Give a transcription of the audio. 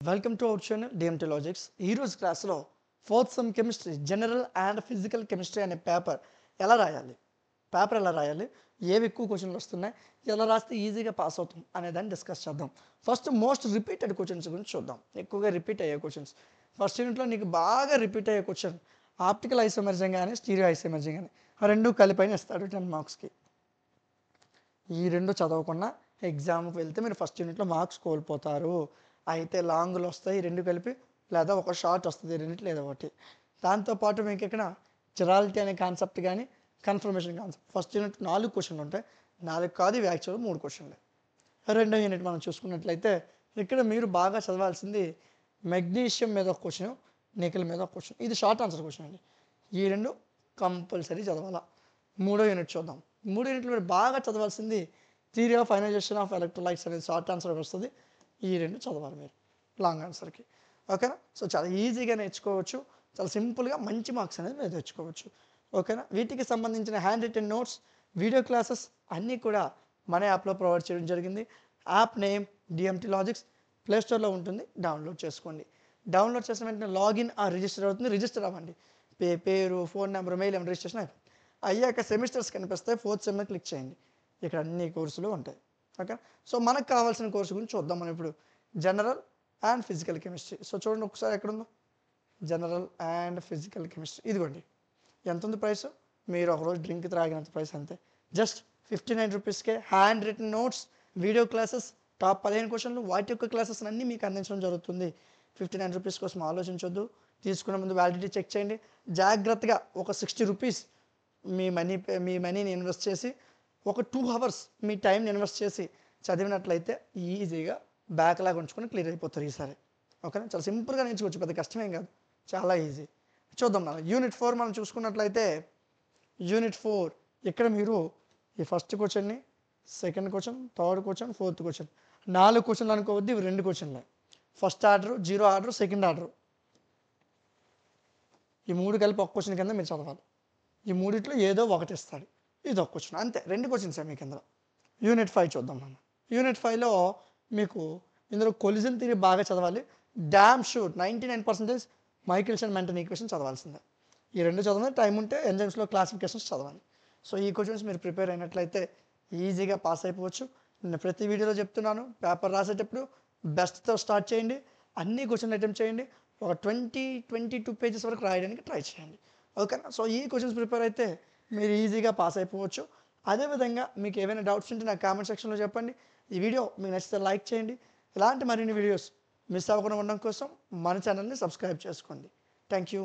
Welcome to our channel DMT logics. ఈరోజు క్లాస్లో fourth sum chemistry general and physical chemistry అనే paper ఎలా రాయాలి, ఏవి ఎక్కువ క్వశ్చన్లు వస్తున్నాయి, ఎలా రాస్తే ఈజీగా పాస్ అవుతాం అనే దాన్ని డిస్కస్ చేద్దాం. ఫస్ట్ మోస్ట్ రిపీటెడ్ క్వశ్చన్స్ గురించి చూద్దాం. ఎక్కువగా రిపీట్ అయ్యే క్వశ్చన్స్. ఫస్ట్ యూనిట్లో నీకు బాగా రిపీట్ అయ్యే క్వశ్చన్ ఆప్టికల్ ఐసోమెర్జింగ్ కానీ స్టీరియో ఐసోమెర్జింగ్ కానీ ఆ రెండు కలిపైన ఇస్తాడు 10 మార్క్స్కి. ఈ రెండు చదవకుండా ఎగ్జామ్కి వెళ్తే మీరు ఫస్ట్ యూనిట్లో మార్క్స్ కోల్పోతారు. అయితే లాంగ్లు వస్తాయి రెండు కలిపి, లేదా ఒక షార్ట్ వస్తుంది రెండింటి లేదా ఒకటి. దాంతోపాటు మీకు ఇక్కడ జెరాలిటీ అనే కాన్సెప్ట్ కానీ కన్ఫర్మేషన్ కాన్సెప్ట్ ఫస్ట్ యూనిట్ 4 క్వశ్చన్లు ఉంటాయి. 4 కాదు, ఇవి యాక్చువల్గా 3 క్వశ్చన్లే. రెండో యూనిట్ మనం చూసుకున్నట్లయితే ఇక్కడ మీరు బాగా చదవాల్సింది మెగ్నీషియం మీద ఒక క్వశ్చన్, నికెల్ మీద ఒక క్వశ్చన్. ఇది షార్ట్ ఆన్సర్ క్వశ్చన్ అండి. ఈ రెండు కంపల్సరీ చదవాలా. మూడో యూనిట్ చూద్దాం. మూడో యూనిట్లో మీరు బాగా చదవాల్సింది theory of ionisation of electrolytes అనేది షార్ట్ ఆన్సర్ వస్తుంది. ఈ రెండు చదవాలి మీరు లాంగ్ ఆన్సర్కి. ఓకేనా? సో చాలా ఈజీగా నేర్చుకోవచ్చు, చాలా సింపుల్గా మంచి మార్క్స్ అనేది మీరు తెచ్చుకోవచ్చు. ఓకేనా? వీటికి సంబంధించిన hand written notes, video classes అన్నీ కూడా మన యాప్లో ప్రొవైడ్ చేయడం జరిగింది. యాప్ నేమ్ డిఎంటీ లాజిక్స్, ప్లేస్టోర్లో ఉంటుంది, డౌన్లోడ్ చేసుకోండి. డౌన్లోడ్ చేసిన వెంటనే లాగిన్ రిజిస్టర్ అవుతుంది. రిజిస్టర్ అవ్వండి. పేరు, ఫోన్ నెంబర్, మెయిల్ రిజిస్ట్రేషన్ అయిపోయింది. అయ్యాక సెమిస్టర్స్ కనిపిస్తాయి. 4th సెమ్ క్లిక్ చేయండి. ఇక్కడ అన్ని కోర్సులు ఉంటాయి. ఓకే. సో మనకు కావాల్సిన కోర్సు గురించి చూద్దాం. మనం ఇప్పుడు general and physical chemistry. So చూడండి ఒకసారి ఎక్కడుందో జనరల్ అండ్ ఫిజికల్ కెమిస్ట్రీ. ఇదిగోండి ఎంత ఉంది ప్రైస్, మీరు ఒకరోజు డ్రింక్ త్రాగినంత ప్రైస్ అంతే. జస్ట్ 59 రూపీస్కే hand written notes, video classes, top 15 క్వశ్చన్లు, వాటి యొక్క క్లాసెస్ అన్నీ మీకు అందించడం జరుగుతుంది. 59 రూపీస్ కోసం ఆలోచించొద్దు. తీసుకునే ముందు వ్యాలిడిటీ చెక్ చేయండి. జాగ్రత్తగా ఒక 60 రూపీస్ మీ మనీని ఇన్వెస్ట్ చేసి ఒక 2 అవర్స్ మీ టైంని ఇన్వెస్ట్ చేసి చదివినట్లయితే ఈజీగా బ్యాక్లాగ్ ఉంచుకొని క్లియర్ అయిపోతారు ఈసారి. ఓకేనా? చాలా సింపుల్గా నేర్చుకోవచ్చు, పెద్ద కష్టమేం కాదు, చాలా ఈజీ. చూద్దాం. యూనిట్ 4 మనం చూసుకున్నట్లయితే యూనిట్ 4 ఇక్కడ మీరు ఈ ఫస్ట్ క్వశ్చన్ని, second question, third question, fourth question 4 క్వశ్చన్లు అనుకోవద్దు. ఇవి 2 క్వశ్చన్లే. First order, zero order, second order, ఈ 3 కలిపి ఒక క్వశ్చన్ కింద మీరు చదవాలి. ఈ మూడిట్లో ఏదో ఒకటి ఇస్తాడు. ఇది ఒక క్వశ్చన్ అంతే. 2 క్వశ్చన్స్ మీకు ఇందులో. యూనిట్ 5 చూద్దాం మనం. యూనిట్ 5లో మీకు ఇందులో కొలిజన్ థియరీ బాగా చదవాలి. Damn sure 99% Michaelis Menten equation చదవాల్సిందే. ఈ 2 చదవాలి. టైం ఉంటే ఎంజైమ్స్లో క్లాసిఫికేషన్స్ చదవాలి. సో ఈ క్వశ్చన్స్ మీరు ప్రిపేర్ అయినట్లయితే ఈజీగా పాస్ అయిపోవచ్చు. నేను ప్రతి వీడియోలో చెప్తున్నాను, పేపర్ రాసేటప్పుడు బెస్ట్తో స్టార్ట్ చేయండి. అన్ని క్వశ్చన్లు అటెంప్ట్ చేయండి. ఒక 22 పేజెస్ వరకు రాయడానికి ట్రై చేయండి. ఓకేనా? సో ఈ క్వశ్చన్స్ ప్రిపేర్ అయితే మీరు ఈజీగా పాస్ అయిపోవచ్చు. అదేవిధంగా మీకు ఏమైనా డౌట్స్ ఉంటే నాకు కామెంట్ సెక్షన్లో చెప్పండి. ఈ వీడియో మీకు నచ్చితే లైక్ చేయండి. ఇలాంటి మరిన్ని వీడియోస్ మిస్ అవ్వకుండా ఉండడం కోసం మన ఛానల్ని సబ్స్క్రైబ్ చేసుకోండి. Thank you.